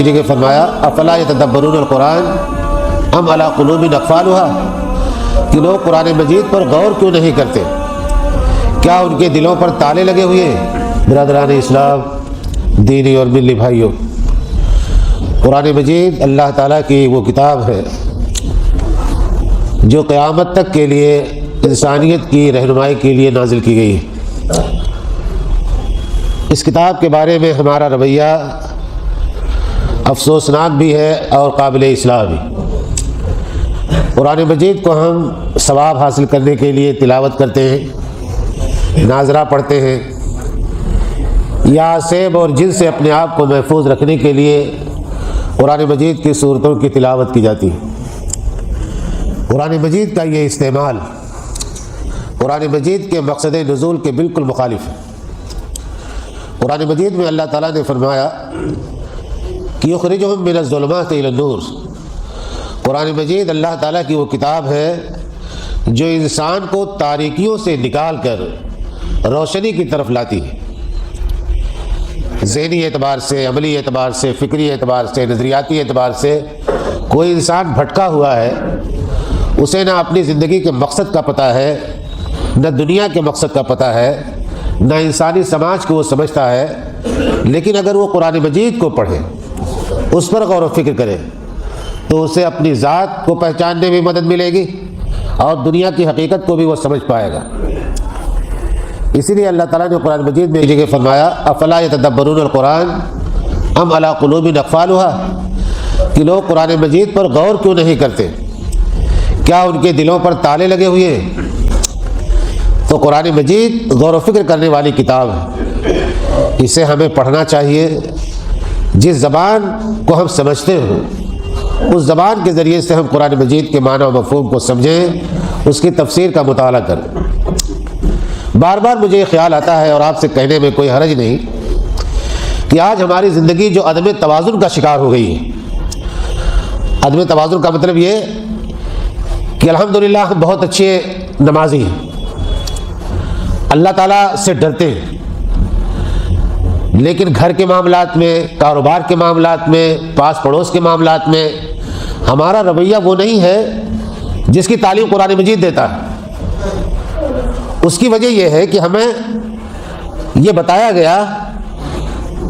جگہ فرمایا افلا یتدبرون القرآن ام علی قلوب اقفالها کہ لوگ قرآن مجید پر غور کیوں نہیں کرتے، کیا ان کے دلوں پر تالے لگے ہوئے ہیں؟ برادران اسلام، دینی اور ملی بھائیوں، قرآن مجید اللہ تعالیٰ کی وہ کتاب ہے جو قیامت تک کے لیے انسانیت کی رہنمائی کے لیے نازل کی گئی ہے۔ اس کتاب کے بارے میں ہمارا رویہ افسوسناک بھی ہے اور قابل اصلاح بھی۔ قرآن مجید کو ہم ثواب حاصل کرنے کے لیے تلاوت کرتے ہیں، ناظرہ پڑھتے ہیں، یا عیب اور جن سے اپنے آپ کو محفوظ رکھنے کے لیے قرآن مجید کی صورتوں کی تلاوت کی جاتی ہے۔ قرآن مجید کا یہ استعمال قرآن مجید کے مقصد نزول کے بالکل مخالف ہے۔ قرآن مجید میں اللہ تعالیٰ نے فرمایا کہ یخرجہم من الظلمات الی النور۔ قرآن مجید اللہ تعالیٰ کی وہ کتاب ہے جو انسان کو تاریکیوں سے نکال کر روشنی کی طرف لاتی ہے۔ ذہنی اعتبار سے، عملی اعتبار سے، فکری اعتبار سے، نظریاتی اعتبار سے کوئی انسان بھٹکا ہوا ہے، اسے نہ اپنی زندگی کے مقصد کا پتہ ہے، نہ دنیا کے مقصد کا پتہ ہے، نہ انسانی سماج کو وہ سمجھتا ہے، لیکن اگر وہ قرآن مجید کو پڑھے، اس پر غور و فکر کرے تو اسے اپنی ذات کو پہچاننے میں مدد ملے گی اور دنیا کی حقیقت کو بھی وہ سمجھ پائے گا۔ اسی لیے اللہ تعالیٰ نے قرآن مجید میں جگہ فرمایا افلا یتدبرون القرآن ام علی قلوب اقفالها کہ لوگ قرآن مجید پر غور کیوں نہیں کرتے، کیا ان کے دلوں پر تالے لگے ہوئے ہیں؟ تو قرآن مجید غور و فکر کرنے والی کتاب ہے، اسے ہمیں پڑھنا چاہیے۔ جس زبان کو ہم سمجھتے ہوں اس زبان کے ذریعے سے ہم قرآن مجید کے معنی و مفہوم کو سمجھیں، اس کی تفسیر کا مطالعہ کریں۔ بار بار مجھے یہ خیال آتا ہے اور آپ سے کہنے میں کوئی حرج نہیں کہ آج ہماری زندگی جو عدم توازن کا شکار ہو گئی ہے۔ عدم توازن کا مطلب یہ کہ الحمدللہ ہم بہت اچھے نمازی ہیں، اللہ تعالیٰ سے ڈرتے ہیں، لیکن گھر کے معاملات میں، کاروبار کے معاملات میں، پاس پڑوس کے معاملات میں ہمارا رویہ وہ نہیں ہے جس کی تعلیم قرآن مجید دیتا ہے۔ اس کی وجہ یہ ہے کہ ہمیں یہ بتایا گیا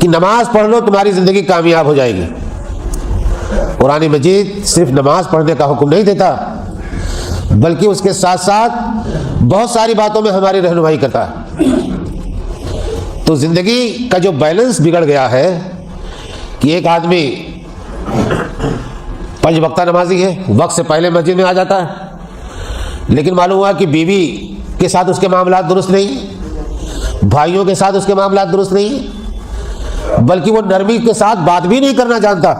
کہ نماز پڑھ لو تمہاری زندگی کامیاب ہو جائے گی۔ قرآن مجید صرف نماز پڑھنے کا حکم نہیں دیتا بلکہ اس کے ساتھ ساتھ بہت ساری باتوں میں ہماری رہنمائی کرتا ہے۔ تو زندگی کا جو بیلنس بگڑ گیا ہے کہ ایک آدمی 5 وقتہ نمازی ہے، وقت سے پہلے مسجد میں آ جاتا ہے، لیکن معلوم ہوا کہ بیوی کے ساتھ اس کے معاملات درست نہیں، بھائیوں کے ساتھ اس کے معاملات درست نہیں، بلکہ وہ نرمی کے ساتھ بات بھی نہیں کرنا جانتا،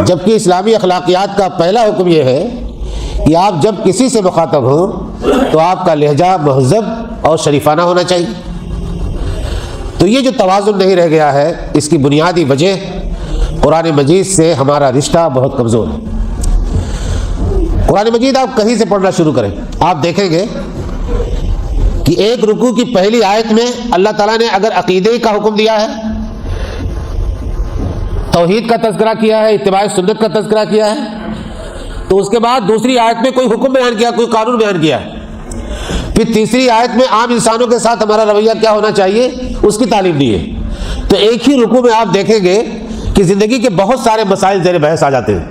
جبکہ اسلامی اخلاقیات کا پہلا حکم یہ ہے کہ آپ جب کسی سے مخاطب ہوں تو آپ کا لہجہ مہذب اور شریفانہ ہونا چاہیے۔ تو یہ جو توازن نہیں رہ گیا ہے، اس کی بنیادی وجہ قرآن مجید سے ہمارا رشتہ بہت کمزور ہے۔ قرآن مجید آپ کہیں سے پڑھنا شروع کریں، آپ دیکھیں گے کہ ایک رکوع کی پہلی آیت میں اللہ تعالیٰ نے اگر عقیدے کا حکم دیا ہے، توحید کا تذکرہ کیا ہے، اتباع سنت کا تذکرہ کیا ہے، تو اس کے بعد دوسری آیت میں کوئی حکم بیان کیا، کوئی قانون بیان کیا، پھر تیسری آیت میں عام انسانوں کے ساتھ ہمارا رویہ کیا ہونا چاہیے اس کی تعلیم دی ہے۔ تو ایک ہی رکوع میں آپ دیکھیں گے کہ زندگی کے بہت سارے مسائل زیر بحث آ جاتے ہیں۔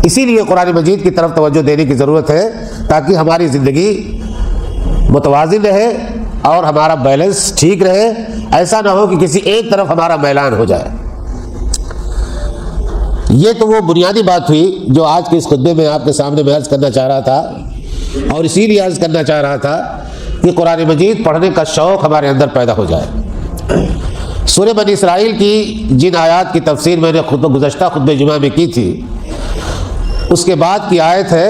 اسی لیے قرآن مجید کی طرف توجہ دینے کی ضرورت ہے تاکہ ہماری زندگی متوازن رہے اور ہمارا بیلنس ٹھیک رہے، ایسا نہ ہو کہ کسی ایک طرف ہمارا میلان ہو جائے۔ یہ تو وہ بنیادی بات ہوئی جو آج کے اس خطبے میں آپ کے سامنے میں عرض کرنا چاہ رہا تھا، اور اسی لیے عرض کرنا چاہ رہا تھا کہ قرآن مجید پڑھنے کا شوق ہمارے اندر پیدا ہو جائے۔ سورہ بنی اسرائیل کی جن آیات کی تفسیر میں نے گزشتہ خطبہ جمعہ میں کی تھی، اس کے بعد کی آیت ہے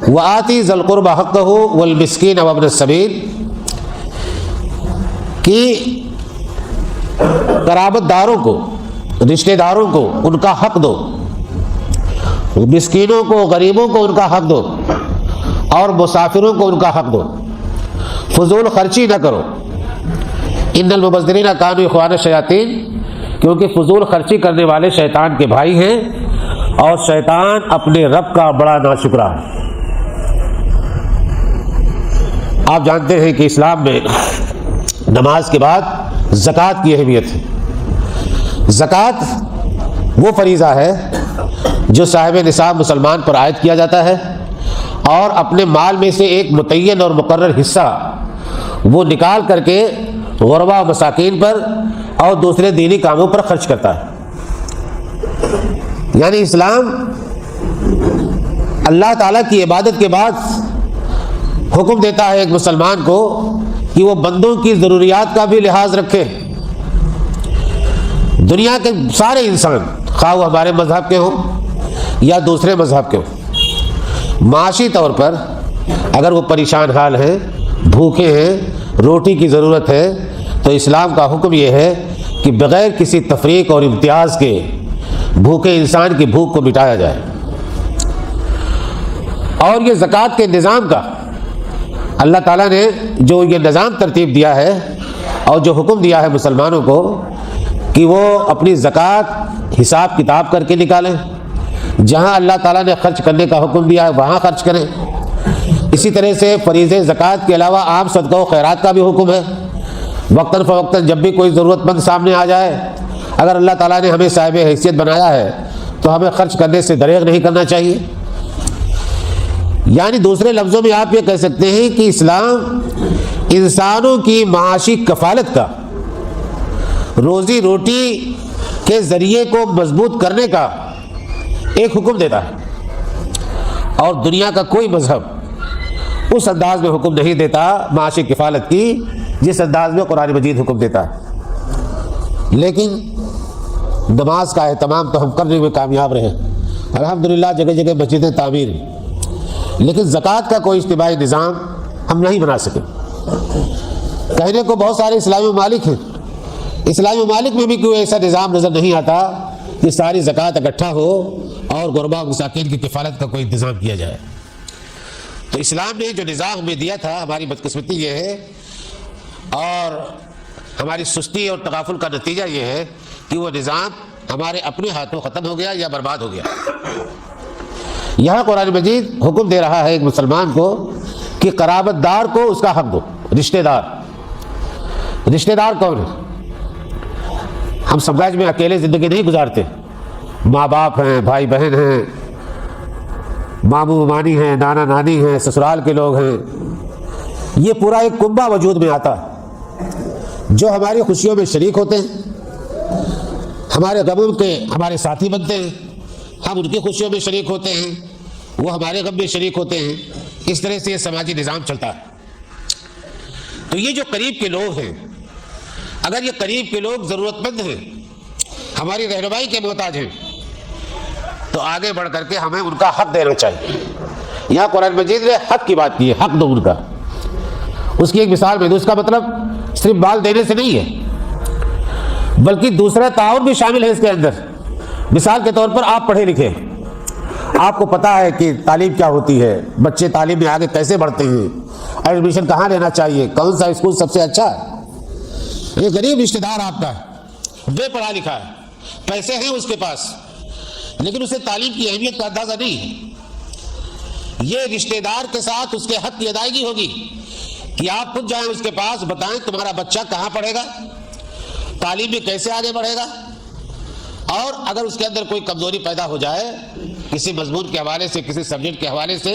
وَآتِ ذَا الْقُرْبَ حَقَّهُ وَالْمِسْكِينَ وَابْنَ السَّبِيلِ کہ قرابت داروں کو، رشتہ داروں کو ان کا حق دو، مسکینوں کو، غریبوں کو ان کا حق دو، اور مسافروں کو ان کا حق دو، فضول خرچی نہ کرو۔ ان المبذرین کانوا اخوان الشیاطین، کیونکہ فضول خرچی کرنے والے شیطان کے بھائی ہیں اور شیطان اپنے رب کا بڑا ناشکرا ہے۔ آپ جانتے ہیں کہ اسلام میں نماز کے بعد زکوٰۃ کی اہمیت ہے۔ زکوٰۃ وہ فریضہ ہے جو صاحب نصاب مسلمان پر عائد کیا جاتا ہے اور اپنے مال میں سے ایک متعین اور مقرر حصہ وہ نکال کر کے غربا و مساکین پر اور دوسرے دینی کاموں پر خرچ کرتا ہے۔ یعنی اسلام اللہ تعالیٰ کی عبادت کے بعد حکم دیتا ہے ایک مسلمان کو کہ وہ بندوں کی ضروریات کا بھی لحاظ رکھے۔ دنیا کے سارے انسان خواہ وہ ہمارے مذہب کے ہوں یا دوسرے مذہب کے ہوں، معاشی طور پر اگر وہ پریشان حال ہیں، بھوکے ہیں، روٹی کی ضرورت ہے، تو اسلام کا حکم یہ ہے کہ بغیر کسی تفریق اور امتیاز کے بھوکے انسان کی بھوک کو مٹایا جائے۔ اور یہ زکوٰۃ کے نظام کا اللہ تعالیٰ نے جو یہ نظام ترتیب دیا ہے اور جو حکم دیا ہے مسلمانوں کو کہ وہ اپنی زکوٰۃ حساب کتاب کر کے نکالیں، جہاں اللہ تعالیٰ نے خرچ کرنے کا حکم دیا ہے وہاں خرچ کریں۔ اسی طرح سے فریضہ زکوٰۃ کے علاوہ عام صدقہ و خیرات کا بھی حکم ہے۔ وقتاً فوقتاً جب بھی کوئی ضرورت مند سامنے آ جائے، اگر اللہ تعالیٰ نے ہمیں صاحب حیثیت بنایا ہے تو ہمیں خرچ کرنے سے دریغ نہیں کرنا چاہیے۔ یعنی دوسرے لفظوں میں آپ یہ کہہ سکتے ہیں کہ اسلام انسانوں کی معاشی کفالت کا، روزی روٹی کے ذریعے کو مضبوط کرنے کا ایک حکم دیتا ہے، اور دنیا کا کوئی مذہب اس انداز میں حکم نہیں دیتا معاشی کفالت کی جس انداز میں قرآن مجید حکم دیتا ہے۔ لیکن نماز کا اہتمام تو ہم کرنے میں کامیاب رہے، الحمدللہ جگہ جگہ مسجدیں تعمیر ہیں، لیکن زکوٰۃ کا کوئی اجتماعی نظام ہم نہیں بنا سکے۔ کہنے کو بہت سارے اسلامی ممالک ہیں، اسلامی ممالک میں بھی کوئی ایسا نظام نظر نہیں آتا کہ ساری زکوٰۃ اکٹھا ہو اور غربا و مساکین کی کفالت کا کوئی انتظام کیا جائے۔ تو اسلام نے جو نظام ہمیں دیا تھا، ہماری بدقسمتی یہ ہے اور ہماری سستی اور تغافل کا نتیجہ یہ ہے کہ وہ نظام ہمارے اپنے ہاتھوں ختم ہو گیا یا برباد ہو گیا۔ یہاں قرآن مجید حکم دے رہا ہے ایک مسلمان کو کہ قرابت دار کو اس کا حق دو۔ رشتہ دار، رشتہ دار کون ہے؟ ہم سماج میں اکیلے زندگی نہیں گزارتے، ماں باپ ہیں، بھائی بہن ہیں، ماموں ممانی ہیں، نانا نانی ہیں، سسرال کے لوگ ہیں، یہ پورا ایک کنبہ وجود میں آتا ہے جو ہماری خوشیوں میں شریک ہوتے ہیں، ہمارے غموں کے ہمارے ساتھی بنتے ہیں، ہم ان کی خوشیوں میں شریک ہوتے ہیں، وہ ہمارے غم میں شریک ہوتے ہیں۔ اس طرح سے یہ سماجی نظام چلتا ہے۔ تو یہ جو قریب کے لوگ ہیں، اگر یہ قریب کے لوگ ضرورت مند ہیں، ہماری رہنمائی کے محتاج ہیں، تو آگے بڑھ کر کے ہمیں ان کا حق دینا چاہیے۔ یہاں قرآن مجید نے حق کی بات کی ہے، حق دو ان کا۔ اس کی ایک مثال میں دو، اس کا مطلب صرف مال دینے سے نہیں ہے بلکہ دوسرا تعاون بھی شامل ہے اس کے اندر۔ مثال کے طور پر آپ پڑھے لکھے، آپ کو پتا ہے کہ تعلیم کیا ہوتی ہے، بچے تعلیم میں آگے کیسے بڑھتے ہیں، ایڈمیشن کہاں لینا چاہیے، کون سا اسکول سب سے اچھا ہے۔ یہ غریب رشتہ دار آپ کا ہے، بے پڑھا لکھا ہے، پیسے ہیں اس کے پاس، لیکن اسے تعلیم کی اہمیت کا اندازہ نہیں ہے۔ یہ رشتہ دار کے ساتھ اس کے حق کی ادائیگی ہوگی کہ آپ خود جائیں اس کے پاس، بتائیں تمہارا بچہ کہاں پڑھے گا، تعلیم میں کیسے آگے بڑھے گا، اور اگر اس کے اندر کوئی کمزوری پیدا ہو جائے کسی مضمون کے حوالے سے، کسی سبجیکٹ کے حوالے سے،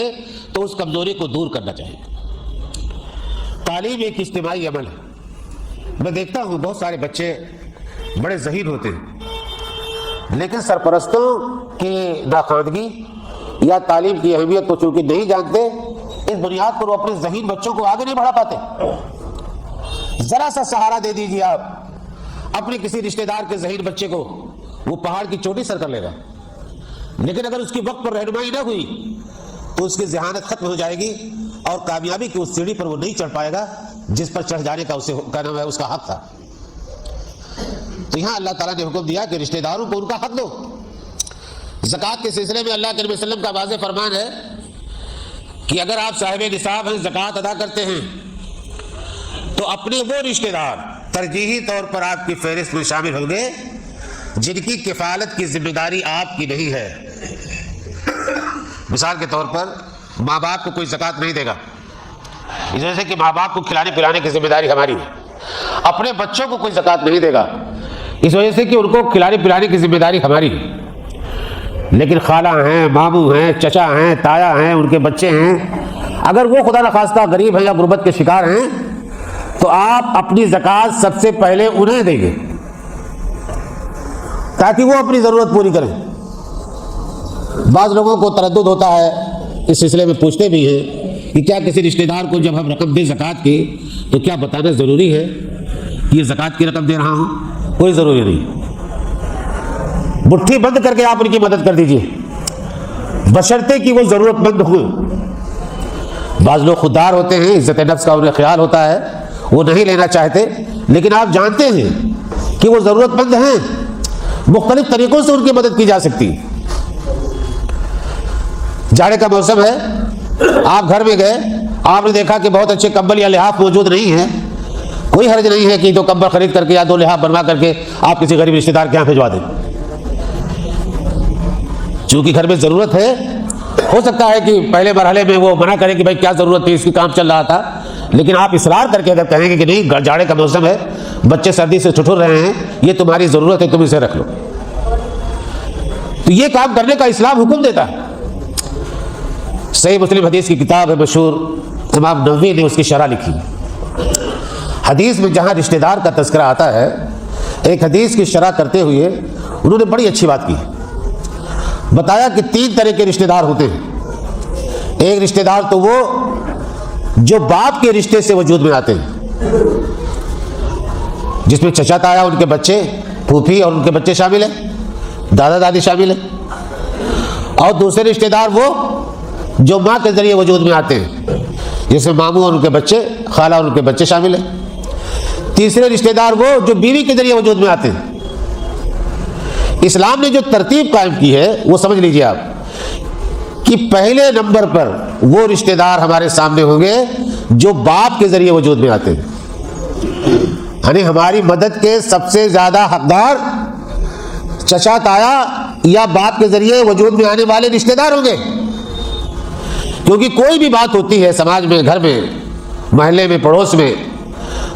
تو اس کمزوری کو دور کرنا چاہیے۔ تعلیم ایک اجتماعی عمل ہے۔ میں دیکھتا ہوں بہت سارے بچے بڑے ذہین ہوتے ہیں، لیکن سرپرستوں کی ناخواندگی یا تعلیم کی اہمیت کو چونکہ نہیں جانتے، اس بنیاد پر وہ اپنے ذہین بچوں کو آگے نہیں بڑھا پاتے۔ ذرا سا سہارا دے دیجیے آپ اپنے کسی رشتہ دار کے ذہین بچے کو، وہ پہاڑ کی چوٹی سر کر لے گا، لیکن اگر اس کی وقت پر رہنمائی نہ ہوئی تو اس کی ذہانت ختم ہو جائے گی اور کامیابی کی اس سیڑھی پر وہ نہیں چڑھ پائے گا جس پر چڑھ جانے کا اسے کہنا ہے اس کا حق تھا۔ تو یہاں اللہ تعالیٰ نے حکم دیا کہ رشتہ داروں کو ان کا حق دو۔ زکوٰۃ کے سلسلے میں اللہ کے نبی صلی اللہ علیہ وسلم کا واضح فرمان ہے کہ اگر آپ صاحب نصاب ہیں، زکوٰۃ ادا کرتے ہیں، تو اپنے وہ رشتہ دار ترجیحی طور پر آپ کی فہرست میں شامل ہوں گے جن کی کفالت کی ذمہ داری آپ کی نہیں ہے. مثال کے طور پر ماں باپ کو کوئی زکوٰۃ نہیں دے گا، اس وجہ سے کہ ماں باپ کو کھلانے پلانے کی ذمہ داری ہماری ہے. اپنے بچوں کو کوئی زکوٰۃ نہیں دے گا، اس وجہ سے کہ ان کو کھلانے پلانے کی ذمہ داری ہماری ہے. لیکن خالہ ہیں، ماموں ہیں، چچا ہیں، تایا ہیں، ان کے بچے ہیں، اگر وہ خدا نخواستہ غریب ہیں یا غربت کے شکار ہیں تو آپ اپنی زکوٰۃ سب سے پہلے انہیں دیں گے تاکہ وہ اپنی ضرورت پوری کریں. بعض لوگوں کو تردد ہوتا ہے، اس سلسلے میں پوچھتے بھی ہیں کہ کیا کسی رشتہ دار کو جب ہم رقم دیں زکوٰۃ کی تو کیا بتانا ضروری ہے کہ یہ زکوٰۃ کی رقم دے رہا ہوں؟ کوئی ضروری نہیں. مٹھی بند کر کے آپ ان کی مدد کر دیجیے بشرطے کہ وہ ضرورت مند ہوں. بعض لوگ خوددار ہوتے ہیں، عزت نفس کا انہیں خیال ہوتا ہے، وہ نہیں لینا چاہتے، لیکن آپ جانتے ہیں کہ وہ ضرورت مند ہیں، مختلف طریقوں سے ان کی مدد کی جا سکتی ہے. جاڑے کا موسم ہے، آپ گھر میں گئے، آپ نے دیکھا کہ بہت اچھے کمبل یا لحاف موجود نہیں ہیں، کوئی حرج نہیں ہے کہ 2 کمبل خرید کر کے یا 2 لحاف بنوا کر کے آپ کسی غریب رشتہ دار کے یہاں بھجوا دیں. چونکہ گھر میں ضرورت ہے، ہو سکتا ہے کہ پہلے مرحلے میں وہ منع کریں کہ بھائی کیا ضرورت تھی، اس کی کام چل رہا تھا، لیکن آپ اصرار کر کے اگر کہیں گے کہ نہیں جاڑے کا موسم ہے، بچے سردی سے ٹھٹر رہے ہیں، یہ تمہاری ضرورت ہے، تم اسے رکھ لو، تو یہ کام کرنے کا اسلام حکم دیتا ہے. صحیح مسلم حدیث کی کتاب ہے مشہور، امام نووی نے اس کی شرح لکھی. حدیث میں جہاں رشتہ دار کا تذکرہ آتا ہے، ایک حدیث کی شرح کرتے ہوئے انہوں نے بڑی اچھی بات کی. بتایا کہ 3 طرح کے رشتہ دار ہوتے ہیں. ایک رشتہ دار تو وہ جو باپ کے رشتے سے وجود میں آتے ہیں، جس میں چچا تایا، ان کے بچے، پھوپھی اور ان کے بچے شامل ہیں، دادا دادی شامل ہیں. اور دوسرے رشتہ دار وہ جو ماں کے ذریعے وجود میں آتے ہیں، جس میں ماموں اور ان کے بچے، خالہ اور ان کے بچے شامل ہیں. تیسرے رشتہ دار وہ جو بیوی کے ذریعے وجود میں آتے ہیں. اسلام نے جو ترتیب قائم کی ہے وہ سمجھ لیجئے آپ کہ پہلے نمبر پر وہ رشتہ دار ہمارے سامنے ہوں گے جو باپ کے ذریعے وجود میں آتے ہیں، یعنی ہماری مدد کے سب سے زیادہ حقدار چچا تایا یا باپ کے ذریعے وجود میں آنے والے رشتہ دار ہوں گے. کیونکہ کوئی بھی بات ہوتی ہے سماج میں، گھر میں، محلے میں، پڑوس میں،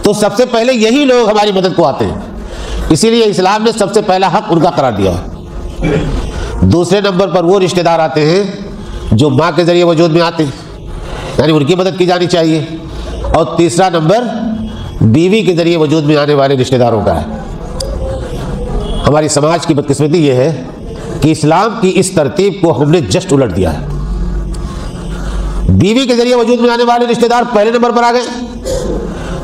تو سب سے پہلے یہی لوگ ہماری مدد کو آتے ہیں. اسی لیے اسلام نے سب سے پہلا حق ان کا قرار دیا ہے. دوسرے نمبر پر وہ رشتہ دار آتے ہیں جو ماں کے ذریعے وجود میں آتے ہیں، یعنی ان کی مدد کی جانی چاہیے. اور تیسرا نمبر بیوی کے ذریعے وجود میں آنے والے رشتہ داروں کا ہے. ہماری سماج کی بدقسمتی یہ ہے کہ اسلام کی اس ترتیب کو ہم نے جسٹ الٹ دیا ہے. بیوی کے ذریعے وجود میں آنے والے رشتہ دار پہلے نمبر پر آ گئے،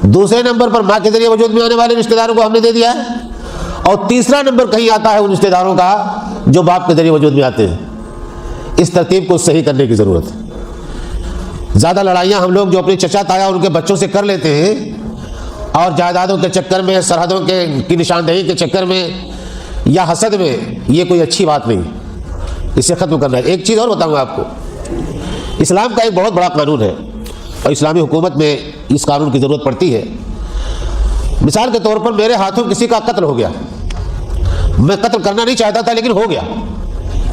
دوسرے نمبر پر ماں کے ذریعے وجود میں آنے والے رشتہ داروں کو ہم نے دے دیا ہے، اور تیسرا نمبر کہیں آتا ہے ان رشتہ داروں کا جو باپ کے ذریعے وجود میں آتے ہیں. اس ترتیب کو صحیح کرنے کی ضرورت ہے. زیادہ لڑائیاں ہم لوگ جو اپنے چچا تایا اور ان کے بچوں سے کر لیتے ہیں، اور جائیدادوں کے چکر میں، سرحدوں کی نشاندہی کے چکر میں یا حسد میں، یہ کوئی اچھی بات نہیں. اسے ختم کرنا ہے. ایک چیز اور بتاؤں آپ کو، اسلام کا ایک بہت بڑا قانون ہے اور اسلامی حکومت میں اس قانون کی ضرورت پڑتی ہے. مثال کے طور پر میرے ہاتھوں کسی کا قتل ہو گیا، میں قتل کرنا نہیں چاہتا تھا لیکن ہو گیا،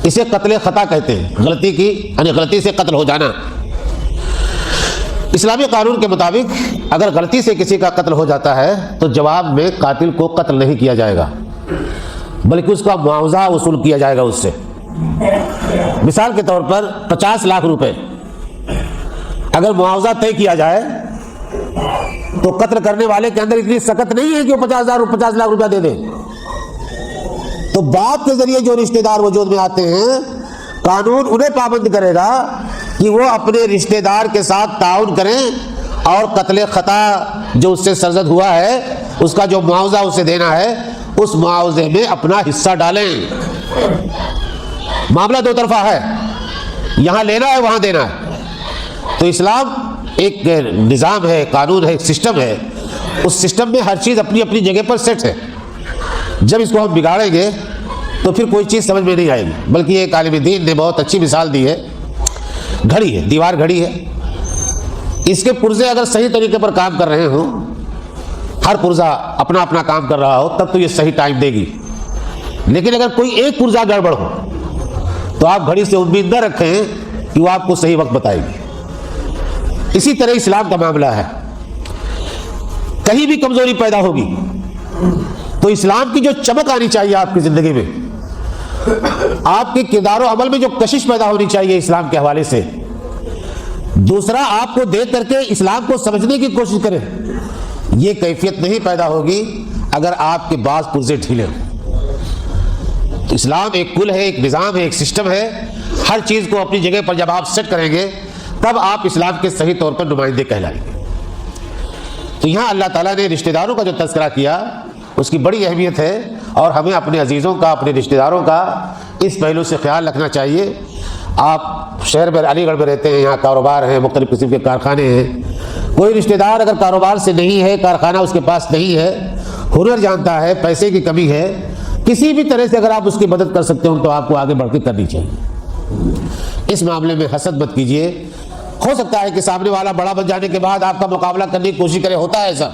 اسے قتل خطا کہتے ہیں. غلطی کی یعنی غلطی سے قتل ہو جانا. اسلامی قانون کے مطابق اگر غلطی سے کسی کا قتل ہو جاتا ہے تو جواب میں قاتل کو قتل نہیں کیا جائے گا، بلکہ اس کا معاوضہ وصول کیا جائے گا اس سے. مثال کے طور پر 50 لاکھ روپے اگر معاوضہ طے کیا جائے تو قتل کرنے والے کے اندر اتنی سخت نہیں ہے کہ وہ 50 لاکھ روپیہ دے دے. تو باپ کے ذریعے جو رشتہ دار وجود میں آتے ہیں، قانون انہیں پابند کرے گا کہ وہ اپنے رشتہ دار کے ساتھ تعاون کریں اور قتل خطا جو اس سے سرزد ہوا ہے اس کا جو معاوضہ اسے دینا ہے اس معاوضے میں اپنا حصہ ڈالیں. معاملہ دو طرفہ ہے، یہاں لینا ہے وہاں دینا ہے. تو اسلام ایک نظام ہے، قانون ہے، ایک سسٹم ہے. اس سسٹم میں ہر چیز اپنی اپنی جگہ پر سیٹ ہے. جب اس کو ہم بگاڑیں گے تو پھر کوئی چیز سمجھ میں نہیں آئے گی. بلکہ ایک عالم دین نے بہت اچھی مثال دی ہے. گھڑی ہے، دیوار گھڑی ہے، اس کے پرزے اگر صحیح طریقے پر کام کر رہے ہوں، ہر پرزہ اپنا اپنا کام کر رہا ہو، تب تو یہ صحیح ٹائم دے گی. لیکن اگر کوئی ایک پرزہ گڑبڑ ہو تو آپ گھڑی سے امید نہ رکھیں کہ وہ آپ کو صحیح وقت بتائے گی۔ اسی طرح اسلام کا معاملہ ہے، کہیں بھی کمزوری پیدا ہوگی تو اسلام کی جو چمک آنی چاہیے آپ کی زندگی میں، آپ کے کردار و عمل میں جو کشش پیدا ہونی چاہیے اسلام کے حوالے سے، دوسرا آپ کو دیکھ کر کے اسلام کو سمجھنے کی کوشش کرے، یہ کیفیت نہیں پیدا ہوگی اگر آپ کے بعض پرزے ڈھیلے ہوں۔ اسلام ایک کل ہے، ایک نظام ہے، ایک سسٹم ہے، ہر چیز کو اپنی جگہ پر جب آپ سیٹ کریں گے تب آپ اسلام کے صحیح طور پر نمائندے کہلائیں گے۔ تو یہاں اللہ تعالیٰ نے رشتہ داروں کا جو تذکرہ کیا اس کی بڑی اہمیت ہے، اور ہمیں اپنے عزیزوں کا، اپنے رشتہ داروں کا اس پہلو سے خیال رکھنا چاہیے۔ آپ شہر میں علی گڑھ میں رہتے ہیں، یہاں کاروبار ہیں، مختلف قسم کے کارخانے ہیں، کوئی رشتہ دار اگر کاروبار سے نہیں ہے، کارخانہ اس کے پاس نہیں ہے، ہنر جانتا ہے، پیسے کی کمی ہے، کسی بھی طرح سے اگر آپ اس کی مدد کر سکتے ہو تو آپ کو آگے بڑھ کے کرنی چاہیے۔ اس معاملے میں حسد مت کیجیے۔ ہو سکتا ہے کہ سامنے والا بڑا بن جانے کے بعد آپ کا مقابلہ کرنے کی کوشش کرے، ہوتا ہے ایسا،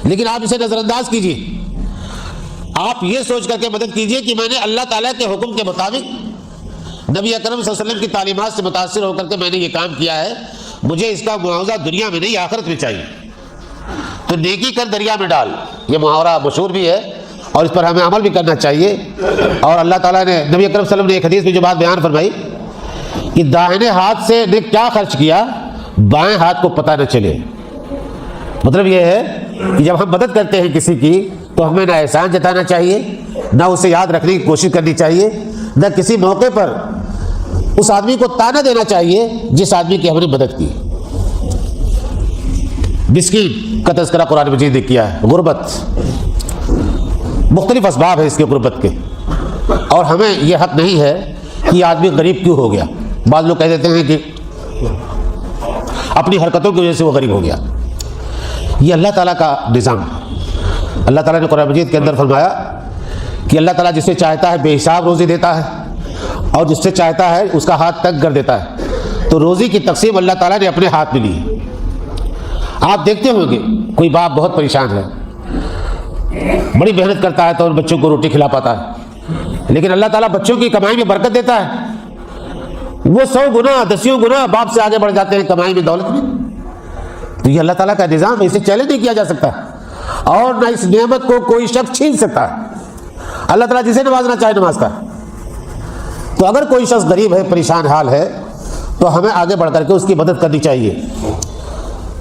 لیکن آپ اسے نظر انداز کیجیے۔ آپ یہ سوچ کر کے مدد کیجیے کہ میں نے اللہ تعالیٰ کے حکم کے مطابق نبی اکرم صلی اللہ علیہ وسلم کی تعلیمات سے متاثر ہو کر کے میں نے یہ کام کیا ہے، مجھے اس کا معاوضہ دنیا میں نہیں آخرت میں چاہیے، تو نیکی کر دریا میں ڈال، یہ محاورہ مشہور بھی ہے اور اس پر ہمیں عمل بھی کرنا چاہیے۔ اور اللہ تعالیٰ نے، نبی اکرم صلی اللہ علیہ وسلم نے ایک حدیث میں جو بات بیان فرمائی کہ داہنے ہاتھ سے نے کیا خرچ کیا بائیں ہاتھ کو پتہ نہ چلے۔ مطلب یہ ہے کہ جب ہم مدد کرتے ہیں کسی کی تو ہمیں نہ احسان جتانا چاہیے، نہ اسے یاد رکھنے کی کوشش کرنی چاہیے، نہ کسی موقع پر اس آدمی کو تانا دینا چاہیے جس آدمی کی ہم نے مدد کی۔ مسکین کا تذکرہ قرآن مجید نے کیا ہے، غربت، مختلف اسباب ہیں اس کے غربت کے، اور ہمیں یہ حق نہیں ہے کہ یہ آدمی غریب کیوں ہو گیا۔ بعض لوگ کہہ دیتے ہیں کہ اپنی حرکتوں کی وجہ سے وہ غریب ہو گیا۔ یہ اللہ تعالیٰ کا نظام ہے۔ اللہ تعالیٰ نے قرآن مجید کے اندر فرمایا کہ اللہ تعالیٰ جسے چاہتا ہے بے حساب روزی دیتا ہے اور جس سے چاہتا ہے اس کا ہاتھ تنگ کر دیتا ہے۔ تو روزی کی تقسیم اللہ تعالیٰ نے اپنے ہاتھ میں لی ہے۔ آپ دیکھتے ہوں گے کوئی باپ بہت پریشان ہے، بڑی محنت کرتا ہے تو ان بچوں کو روٹی کھلا پاتا ہے، لیکن اللہ تعالیٰ بچوں کی کمائی میں برکت دیتا ہے، وہ 100 گنا 10 گنا باپ سے آگے بڑھ جاتے ہیں کمائی میں، دولت میں۔ تو یہ اللہ تعالیٰ کا نظام ہے، اسے چیلنج نہیں کیا جا سکتا، اور نہ اس نعمت کو کوئی شخص چھین سکتا ہے۔ اللہ تعالیٰ جسے نوازنا چاہے نوازتا ہے۔ تو اگر کوئی شخص غریب ہے، پریشان حال ہے، تو ہمیں آگے بڑھ کر کے اس کی مدد کرنی چاہیے۔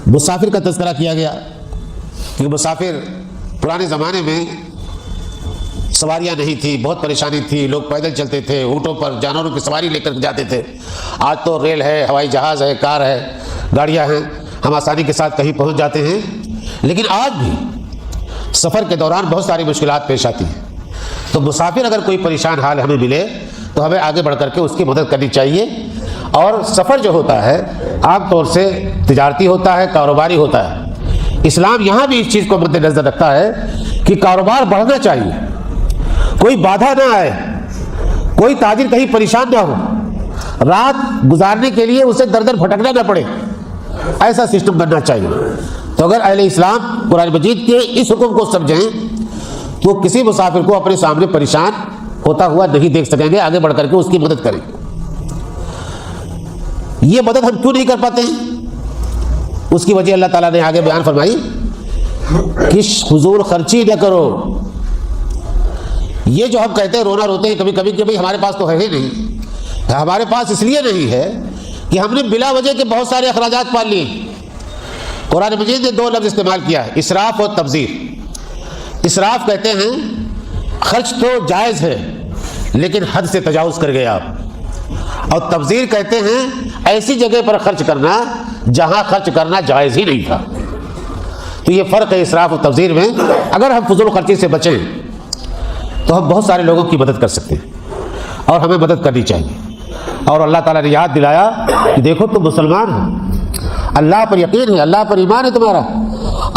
مسافر کا تذکرہ کیا گیا کہ مسافر پرانے زمانے میں سواریاں نہیں تھی، بہت پریشانی تھی، لوگ پیدل چلتے تھے، اونٹوں پر جانوروں کی سواری لے کر جاتے تھے۔ آج تو ریل ہے، ہوائی جہاز ہے، کار ہے، گاڑیاں ہیں، ہم آسانی کے ساتھ کہیں پہنچ جاتے ہیں، لیکن آج بھی سفر کے دوران بہت ساری مشکلات پیش آتی ہیں۔ تو مسافر اگر کوئی پریشان حال ہمیں ملے تو ہمیں آگے بڑھ کر کے اس کی مدد کرنی چاہیے۔ اور سفر جو ہوتا ہے عام طور سے تجارتی ہوتا ہے، کاروباری ہوتا ہے۔ اسلام یہاں بھی اس چیز کو مد نظر رکھتا ہے کہ کاروبار بڑھنا چاہیے، کوئی بادھا نہ آئے، کوئی تاجر کہیں پریشان نہ ہو، رات گزارنے کے لیے اسے در در بھٹکنا نہ پڑے، ایسا سسٹم بننا چاہیے۔ تو اگر اہل اسلام قرآن مجید کے اس حکم کو سمجھیں تو کسی مسافر کو اپنے سامنے پریشان ہوتا ہوا نہیں دیکھ سکیں گے، آگے بڑھ کر کے اس کی مدد کریں۔ یہ مدد ہم کیوں نہیں کر پاتے ہیں؟ اس کی وجہ اللہ تعالیٰ نے آگے بیان فرمائی کہ فضول خرچی نہ کرو۔ یہ جو ہم کہتے ہیں رونا روتے ہیں کبھی کبھی کہ بھائی ہمارے پاس تو ہے ہی نہیں، ہمارے پاس اس لیے نہیں ہے کہ ہم نے بلا وجہ کے بہت سارے اخراجات پال لیے۔ قرآن مجید نے 2 لفظ استعمال کیا ہے، اسراف اور تبذیر۔ اسراف کہتے ہیں خرچ تو جائز ہے لیکن حد سے تجاوز کر گئے آپ، اور تبذیر کہتے ہیں ایسی جگہ پر خرچ کرنا جہاں خرچ کرنا جائز ہی نہیں تھا۔ تو یہ فرق ہے اسراف و تبذیر میں۔ اگر ہم فضول خرچی سے بچیں تو ہم بہت سارے لوگوں کی مدد کر سکتے ہیں، اور ہمیں مدد کرنی چاہیے۔ اور اللہ تعالیٰ نے یاد دلایا کہ دیکھو تم مسلمان ہو، اللہ پر یقین ہے، اللہ پر ایمان ہے تمہارا،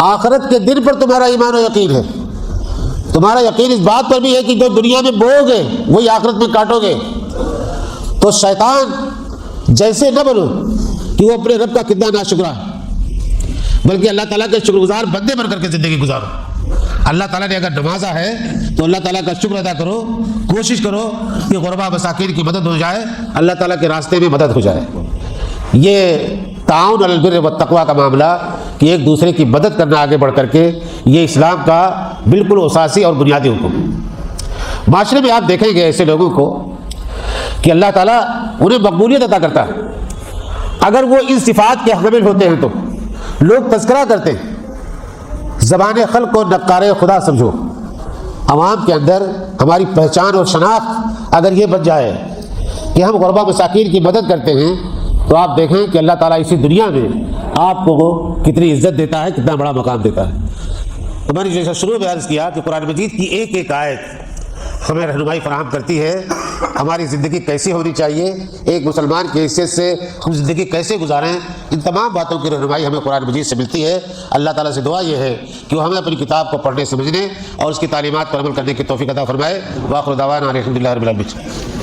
آخرت کے دن پر تمہارا ایمان و یقین ہے، تمہارا یقین اس بات پر بھی ہے کہ جو دنیا میں بو گے وہی آخرت میں کاٹو گے۔ تو شیطان جیسے نہ بنو کہ وہ اپنے رب کا کتنا ناشکرا ہے، بلکہ اللہ تعالیٰ کے شکر گزار بندے بن کر کے زندگی گزارو۔ اللہ تعالیٰ نے اگر نوازا ہے تو اللہ تعالیٰ کا شکر ادا کرو، کوشش کرو کہ غربا مساکین کی مدد ہو جائے، اللہ تعالیٰ کے راستے میں مدد ہو جائے۔ یہ تعاون علی البر والتقویٰ کا معاملہ کہ ایک دوسرے کی مدد کرنا آگے بڑھ کر کے، یہ اسلام کا بالکل اساسی اور بنیادی حکم۔ معاشرے میں آپ دیکھیں گے ایسے لوگوں کو کہ اللہ تعالیٰ انہیں مقبولیت عطا کرتا ہے، اگر وہ ان صفات کے حامل ہوتے ہیں تو لوگ تذکرہ کرتے ہیں، زبان خلق کو نقار خدا سمجھو۔ عوام کے اندر ہماری پہچان اور شناخت اگر یہ بن جائے کہ ہم غربا مساکین کی مدد کرتے ہیں، تو آپ دیکھیں کہ اللہ تعالیٰ اسی دنیا میں آپ کو وہ کتنی عزت دیتا ہے، کتنا بڑا مقام دیتا ہے۔ ہماری جیسا شروع میں عرض کیا کہ قرآن مجید کی ایک ایک آیت ہمیں رہنمائی فراہم کرتی ہے، ہماری زندگی کیسی ہونی چاہیے، ایک مسلمان کی حیثیت سے ہم زندگی کیسے گزاریں، ان تمام باتوں کی رہنمائی ہمیں قرآن مجید سے ملتی ہے۔ اللہ تعالیٰ سے دعا یہ ہے کہ وہ ہمیں اپنی کتاب کو پڑھنے سمجھنے اور اس کی تعلیمات پر عمل کرنے کی توفیق عطا فرمائے۔ وآخر دعوانا الحمد للہ رب العالمین۔